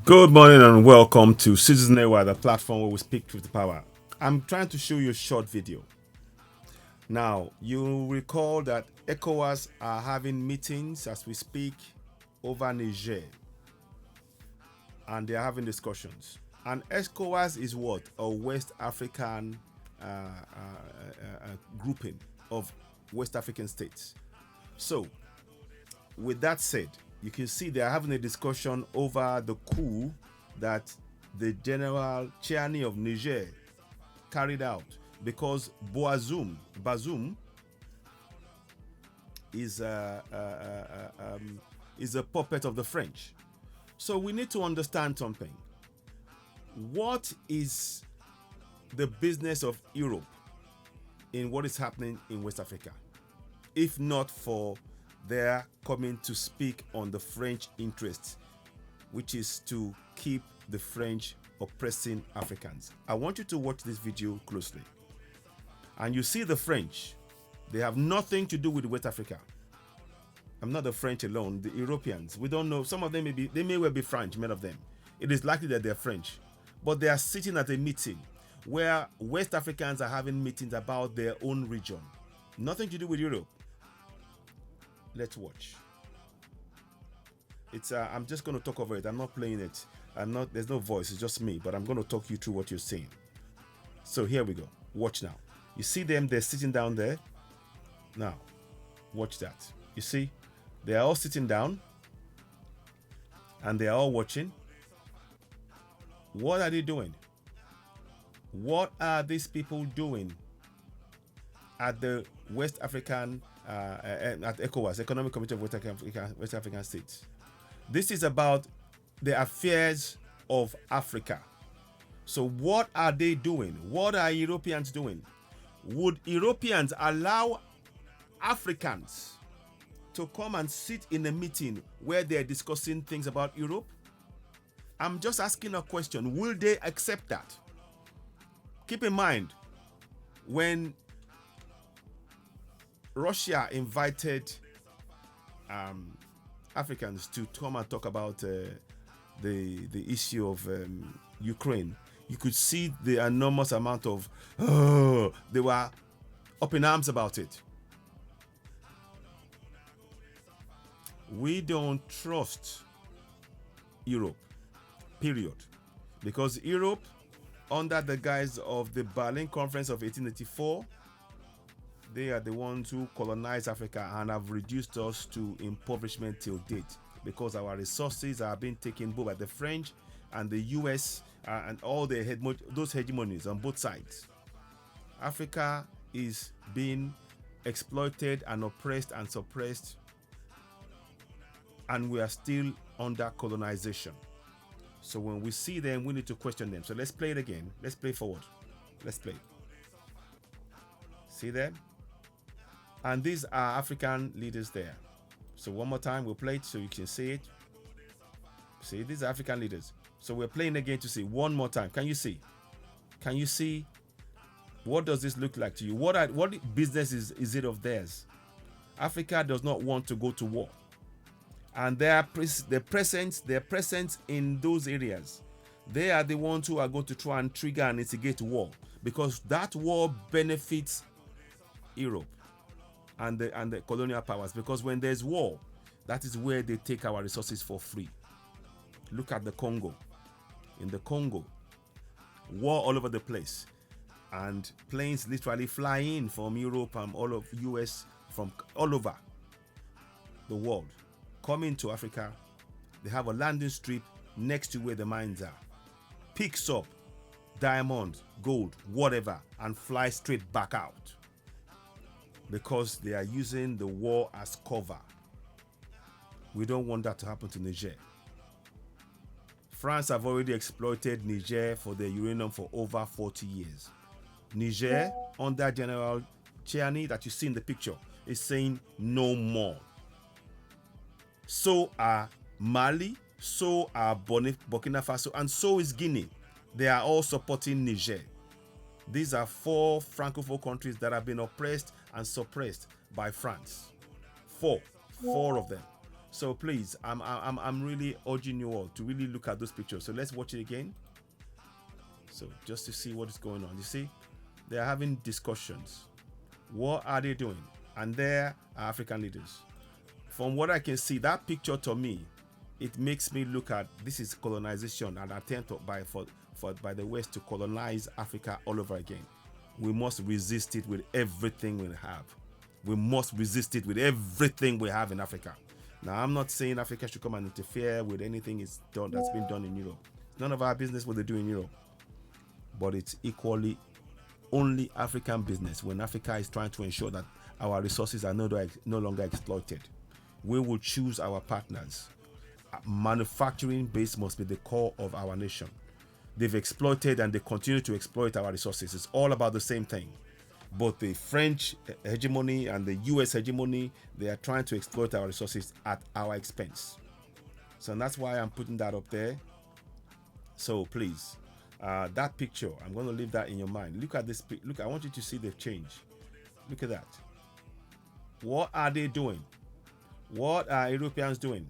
Good morning and welcome to Citizen Era, the platform where we speak truth to power. I'm trying to show you a short video. Now, you recall that ECOWAS are having meetings as we speak over Niger, and they're having discussions. And ECOWAS is what? A West African grouping of West African states. So, with that said, you can see they are having a discussion over the coup that the General Tchiani of Niger carried out, because Bazoum is a puppet of the French. So we need to understand something. What is the business of Europe in what is happening in West Africa, if not for their coming to speak on the French interests, which is to keep the French oppressing Africans? I want you to watch this video closely. And you see the French, they have nothing to do with West Africa. I'm not the French alone, the Europeans. We don't know, some of them they may well be French, many of them. It is likely that they're French. But they are sitting at a meeting where West Africans are having meetings about their own region. Nothing to do with Europe. Let's watch. It's I'm just going to talk over it. I'm not playing it. There's no voice. It's just me. But I'm going to talk you through what you're saying. So here we go. Watch now. You see them? They're sitting down there. Now, watch that. You see, they are all sitting down, and they are all watching. What are they doing? What are these people doing at the West African at ECOWAS, Economic Committee of West African States? This is about the affairs of Africa. So what are they doing? What are Europeans doing? Would Europeans allow Africans to come and sit in a meeting where they're discussing things about Europe? I'm just asking a question. Will they accept that? Keep in mind, when Russia invited Africans to come and talk about the issue of Ukraine, you could see the enormous amount of they were up in arms about it. We don't trust Europe, period, because Europe, under the guise of the Berlin Conference of 1884, they are the ones who colonized Africa and have reduced us to impoverishment till date, because our resources are being taken both by the French and the US and all those hegemonies on both sides. Africa is being exploited and oppressed and suppressed, and we are still under colonization. So when we see them, we need to question them. So let's play it again. Let's play forward. Let's play. See them? And these are African leaders there. So one more time, we'll play it so you can see it. See, these are African leaders. So we're playing again to see one more time. Can you see? Can you see? What does this look like to you? What business is it of theirs? Africa does not want to go to war. And their presence in those areas, they are the ones who are going to try and trigger and instigate war, because that war benefits Europe and the colonial powers, because when there's war, that is where they take our resources for free. Look at the Congo. In the Congo, war all over the place, and planes literally fly in from Europe and all of US, from all over the world, coming to Africa. They have a landing strip next to where the mines are, picks up diamonds, gold, whatever, and fly straight back out, because they are using the war as cover. We don't want that to happen to Niger. France have already exploited Niger for their uranium for over 40 years. Niger, under General Tchiani that you see in the picture, is saying no more. So are Mali, so are Burkina Faso, and so is Guinea. They are all supporting Niger. These are 4 Francophone countries that have been oppressed and suppressed by France. Four of them. So please, I'm really urging you all to really look at those pictures. So let's watch it again. So just to see what is going on. You see, they are having discussions. What are they doing? And there are African leaders. From what I can see, that picture to me, it makes me look at this is colonization, an attempt by the West to colonize Africa all over again. We must resist it with everything we have. We must resist it with everything we have in Africa. Now, I'm not saying Africa should come and interfere with anything that's been done in Europe. It's none of our business what they do in Europe. But it's equally only African business when Africa is trying to ensure that our resources are no longer exploited. We will choose our partners. Manufacturing base must be the core of our nation. They've exploited and they continue to exploit our resources. It's all about the same thing. Both the French hegemony and the US hegemony, they are trying to exploit our resources at our expense. So that's why I'm putting that up there. So please, that picture, I'm going to leave that in your mind. Look at this. Look, I want you to see the change. Look at that. What are they doing? What are Europeans doing?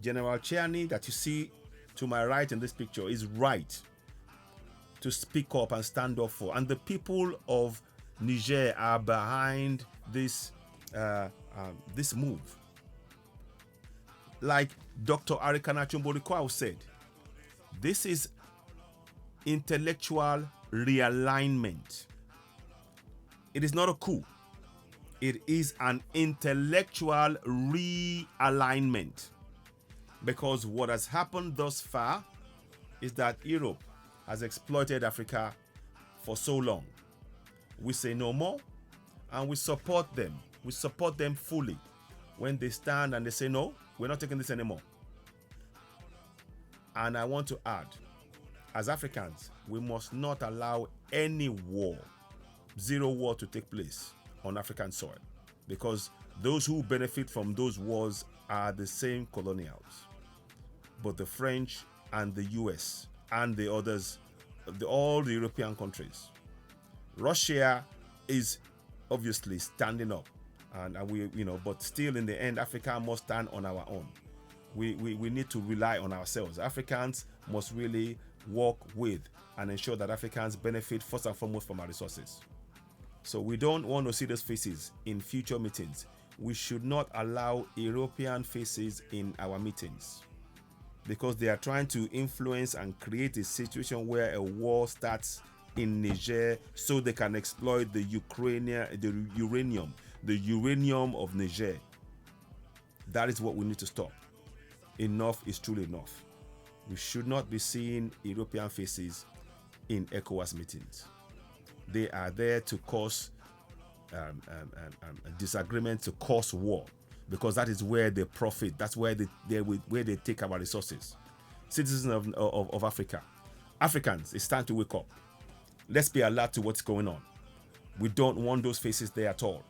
General Tchiani that you see to my right in this picture is right to speak up and stand up for. And the people of Niger are behind this this move. Like Dr. Arikana Chumbolikoa said, this is intellectual realignment. It is not a coup. It is an intellectual realignment. Because what has happened thus far is that Europe has exploited Africa for so long. We say no more, and we support them. We support them fully when they stand and they say, no, we're not taking this anymore. And I want to add, as Africans, we must not allow any war, zero war, to take place on African soil, because those who benefit from those wars are the same colonials. But the French and the US and the others, all the European countries. Russia is obviously standing up, and we, but still in the end, Africa must stand on our own. We need to rely on ourselves. Africans must really work with and ensure that Africans benefit first and foremost from our resources. So we don't want to see those faces in future meetings. We should not allow European faces in our meetings, because they are trying to influence and create a situation where a war starts in Niger so they can exploit the uranium of Niger. That is what we need to stop. Enough is truly enough. We should not be seeing European faces in ECOWAS meetings. They are there to cause disagreement, to cause war, because that is where they profit. That's where they take our resources. Citizens of Africa, Africans, it's time to wake up. Let's be alert to what's going on. We don't want those faces there at all.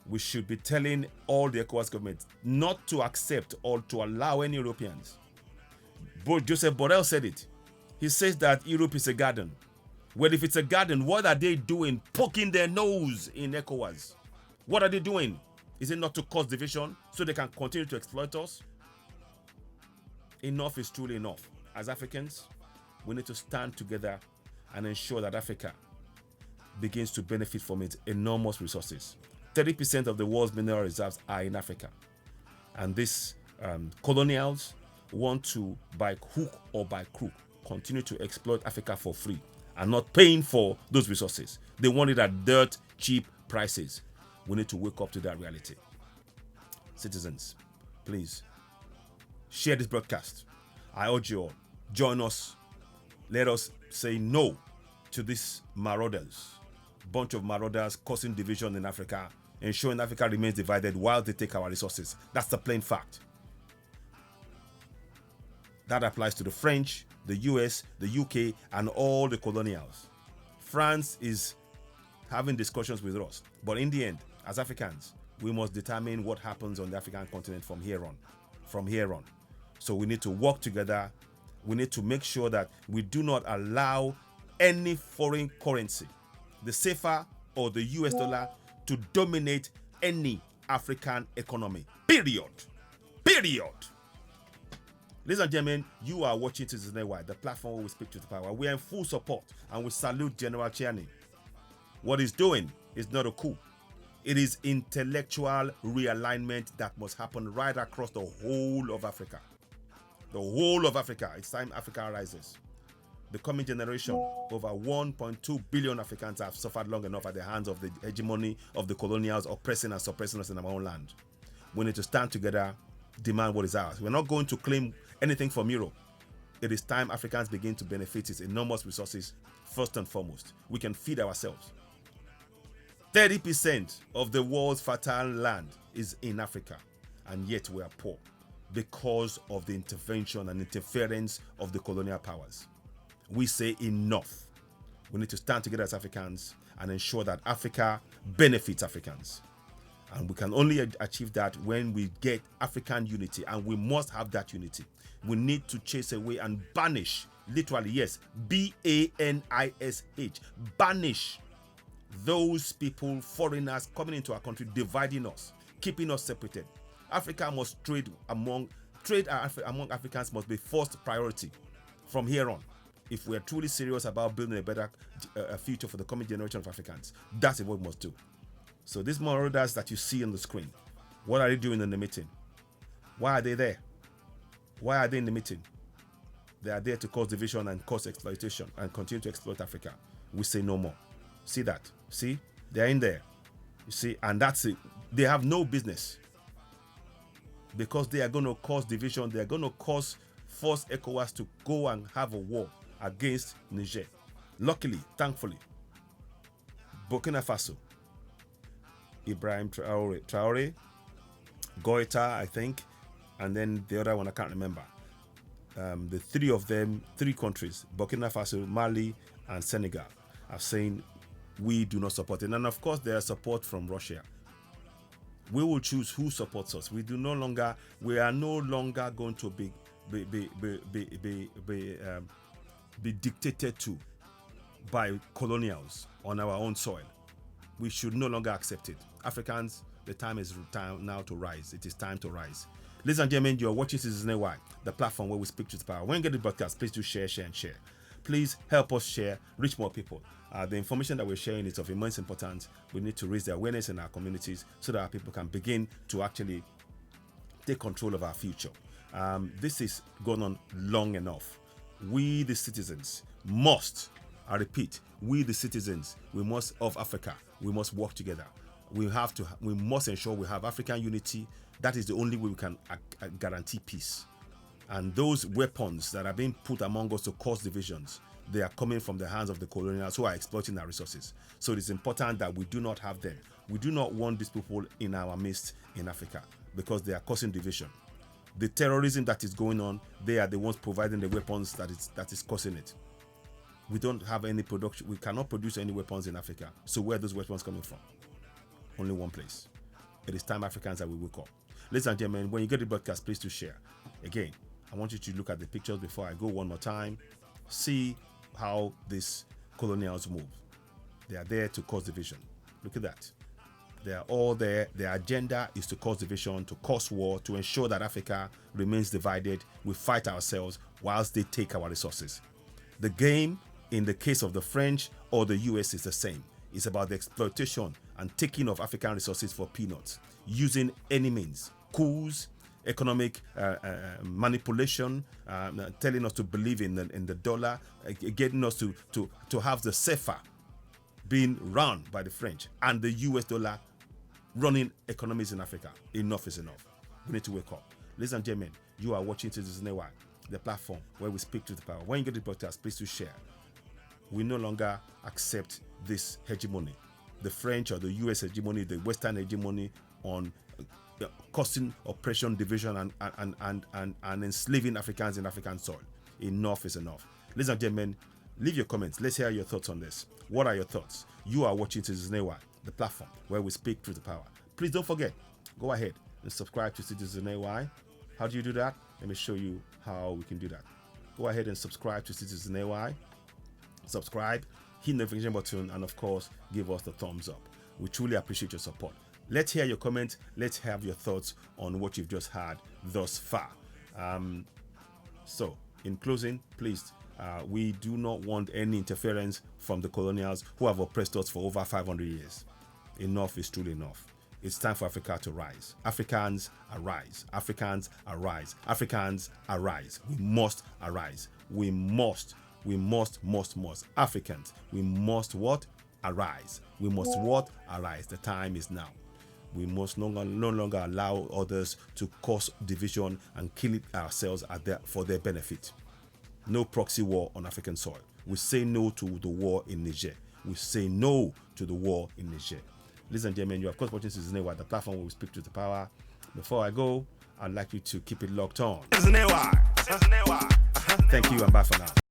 We should be telling all the ECOWAS governments not to accept or to allow any Europeans. But Joseph Borrell said it. He says that Europe is a garden. Well, if it's a garden, what are they doing poking their nose in ECOWAS? What are they doing? Is it not to cause division so they can continue to exploit us? Enough is truly enough. As Africans, we need to stand together and ensure that Africa begins to benefit from its enormous resources. 30% of the world's mineral reserves are in Africa. And these colonials want to, by hook or by crook, continue to exploit Africa for free and not paying for those resources. They want it at dirt cheap prices. We need to wake up to that reality. Citizens, please share this broadcast. I urge you all, join us. Let us say no to these marauders, bunch of marauders causing division in Africa, ensuring Africa remains divided while they take our resources. That's the plain fact. That applies to the French, the US, the UK, and all the colonials. France is having discussions with us, but in the end, as Africans, we must determine what happens on the African continent from here on. So we need to work together. We need to make sure that we do not allow any foreign currency, the CFA or the US dollar, to dominate any African economy. Period. Period. Ladies and gentlemen, you are watching Citizen AY, the platform where we speak to the power. We are in full support and we salute General Tchiani. What he's doing is not a coup. It is intellectual realignment that must happen right across the whole of Africa. The whole of Africa. It's time Africa rises. The coming generation, over 1.2 billion Africans have suffered long enough at the hands of the hegemony of the colonials oppressing and suppressing us in our own land. We need to stand together, demand what is ours. We're not going to claim anything from Europe. It is time Africans begin to benefit its enormous resources first and foremost. We can feed ourselves. 30% of the world's fertile land is in Africa, and yet we are poor because of the intervention and interference of the colonial powers. We say enough. We need to stand together as Africans and ensure that Africa benefits Africans. And we can only achieve that when we get African unity, and we must have that unity. We need to chase away and banish, literally, yes, B-A-N-I-S-H, banish those people, foreigners coming into our country, dividing us, keeping us separated. Africa must trade among Africans must be first priority from here on. If we're truly serious about building a better future for the coming generation of Africans, that's what we must do. So these marauders that you see on the screen, what are they doing in the meeting? Why are they there? Why are they in the meeting? They are there to cause division and cause exploitation and continue to exploit Africa. We say no more. See that? See? They're in there. You see? And that's it. They have no business. Because they are going to cause division. They are going to force ECOWAS to go and have a war against Niger. Luckily, thankfully, Burkina Faso, Ibrahim Traore, Goita, I think, and then the other one I can't remember. The three of them, three countries, Burkina Faso, Mali, and Senegal, are saying we do not support it. And of course, there is support from Russia. We will choose who supports us. We are no longer going to be dictated to by colonials on our own soil. We should no longer accept it. Africans, the time is now to rise. It is time to rise. Ladies and gentlemen, you are watching Citizen AY, the platform where we speak to the power. When you get the broadcast, please do share, and share. Please help us share, reach more people. The information that we're sharing is of immense importance. We need to raise the awareness in our communities so that our people can begin to actually take control of our future. This is going on long enough. We, the citizens, must, I repeat, we, the citizens, of Africa, we must work together. We must ensure we have African unity. That is the only way we can guarantee peace. And those weapons that are being put among us to cause divisions, they are coming from the hands of the colonials who are exploiting our resources. So it is important that we do not have them. We do not want these people in our midst in Africa because they are causing division. The terrorism that is going on, they are the ones providing the weapons that is causing it. We don't have any production. We cannot produce any weapons in Africa. So where are those weapons coming from? Only one place. It is time Africans that we wake up. Ladies and gentlemen, when you get the broadcast, please do share. Again, I want you to look at the pictures before I go one more time. See how these colonials move. They are there to cause division. Look at that. They are all there. Their agenda is to cause division, to cause war, to ensure that Africa remains divided. We fight ourselves whilst they take our resources. The game, in the case of the French or the US, is the same. It's about the exploitation and taking of African resources for peanuts, using any means, coups, economic manipulation, telling us to believe in the dollar, getting us to have the CFA being run by the French and the US dollar running economies in Africa. Enough is enough. We need to wake up. Ladies and gentlemen, you are watching Citizen AY, the platform where we speak to the power. When you get the broadcast, please do share. We no longer accept this hegemony, the French or the US hegemony, the Western hegemony on causing oppression, division, and enslaving Africans in African soil. Enough is enough. Ladies and gentlemen, leave your comments. Let's hear your thoughts on this. What are your thoughts? You are watching Citizen AY, the platform where we speak truth to power. Please don't forget, go ahead and subscribe to Citizen AY. How do you do that? Let me show you how we can do that. Go ahead and subscribe to Citizen AY. Subscribe, hit the notification button, and of course, give us the thumbs up. We truly appreciate your support. Let's hear your comments. Let's have your thoughts on what you've just heard thus far. So, in closing, please, we do not want any interference from the colonials who have oppressed us for over 500 years. Enough is truly enough. It's time for Africa to rise. Africans, arise. Africans, arise. Africans, arise. We must arise. We must. Africans, we must what? Arise. We must what? Arise. The time is now. We must no longer allow others to cause division and kill it ourselves for their benefit. No proxy war on African soil. We say no to the war in Niger. We say no to the war in Niger. Ladies and gentlemen, you are of course watching Zinewa, the platform where we speak to the power. Before I go, I'd like you to keep it locked on. Thank you and bye for now.